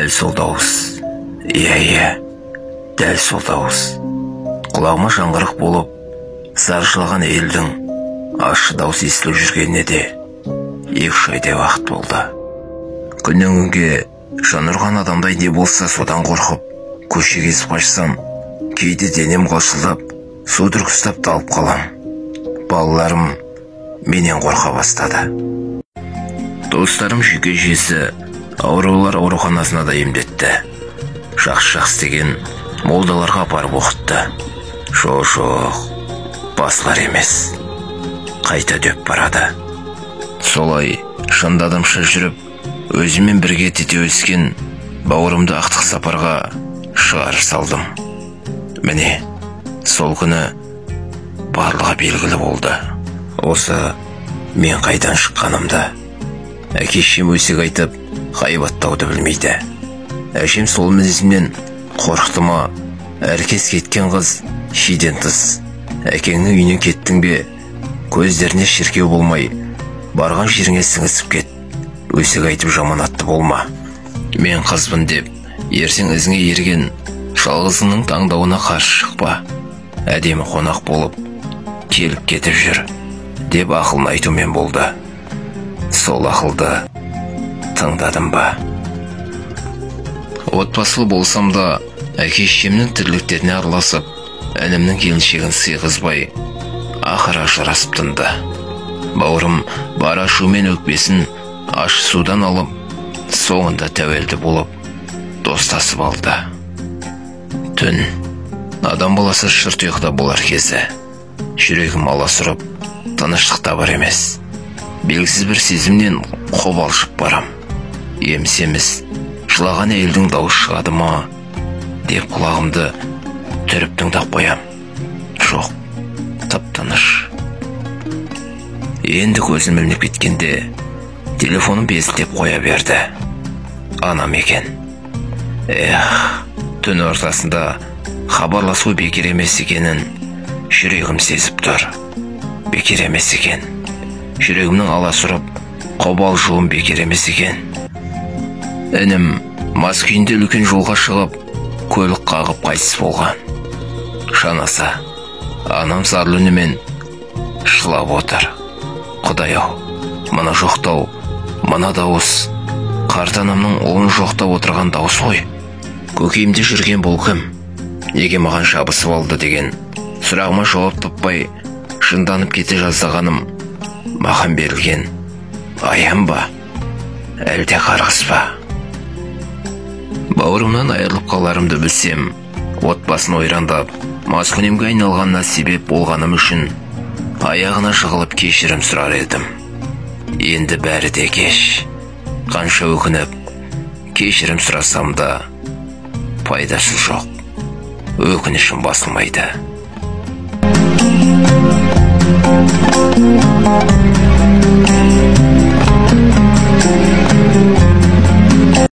Дәл сол дауыс. Иә, дәл сол дауыс. Құлағыма жаңғырық болып, заршылаған елдің ащы дауыс естіліп жүргеніне де 2-3 айдай уақыт болды. Күннен күнге жан ұрған адамдай не болса содан қорқып, көше кезіп қашсам, кейде денем қалшылдап, судырып ұстап талып қалам. Балаларым менен қорқа бастады. Достарым жүйке-жүйесі аурулар ауруханасына да емдетті. Жақсы деген молдаларға апарып оқытты. Жоқ, басылар емес, қайта дөп барады. Солай шындадымша жүріп, өзімен бірге тете өскен бауырымды ақтық сапарға шығарып салдым. Міне, сол күні барлығы белгілі болды. Осы мен қайдан шыққанымды. Әкешем өсек айтып, ғайбаттауды білмейді. Әжем сол мінезімнен қорықты ма, әркез кеткен қыз шиден тыс. Әкеңнің үйінен кеттің бе, көздеріне шіркеу болмай, барған жеріңе сіңісіп кет. Өсек айтып жаманатты болма. Мен қызбын деп, ертең ізіңе ерген жалғызыңның таңдауына қарсы шықпа. Әдемі қонақ болып, келіп кетіп жүр, деп ақылын айтумен болды. Сол ақылды тыңдадым ба? Отбасылы болсам да, әке-шешемнің тірліктеріне араласып, інімнің келіншегін сыйғызбай, ақыры ажырасып тынды. Бауырым бар ашумен өкпесін ащы судан алып, соңында тәуелді болып, достасып алды. Түн, адам баласы шырт ұйқыда болар кезі. Жүрегім аласұрып, тыныштықта бар емес. Белгісіз бір сезімнен қобалжып барам. Емсеміз, жылаған әйелдің дауыс шығады ма, деп құлағымды түріп тыңдап қоям. Жоқ, тып-тыныш. Енді көзім ілініп кеткенде, телефоным безілдеп қоя берді. Анам екен. Түн ортасында хабарласу бекер емес екенін жүрегім сезіп тұр. Бекер емес екен. Жүрегімнің аласұрып, қобалжуым бекер емес екен. Інім мас күйінде үлкен жолға шығып, көлік қағып қайтыс болған. Шанаса, анам зарлы үнімен жылап отыр. Құдай-ау, мына жоқтау, мына дауыс, қарт анамның ұлын жоқтап отырған дауыс ғой. Көкейімде жүрген бұл кім? Неге маған жабысып алды деген сұрағыма жауап таппай, жынданып кете жаздағаным маған берілген аян ба? Әлде қарғыс па? Бауырымнан айырылып қаларымды білсем, отбасын ойрандап, маскүнемге айналғанына себеп болғаным үшін аяғына жығылып кешірім сұрар едім. Енді бәрі де кеш. Қанша өкініп, кешірім сұрасам да пайдасы жоқ. Өкінішім басылмайды.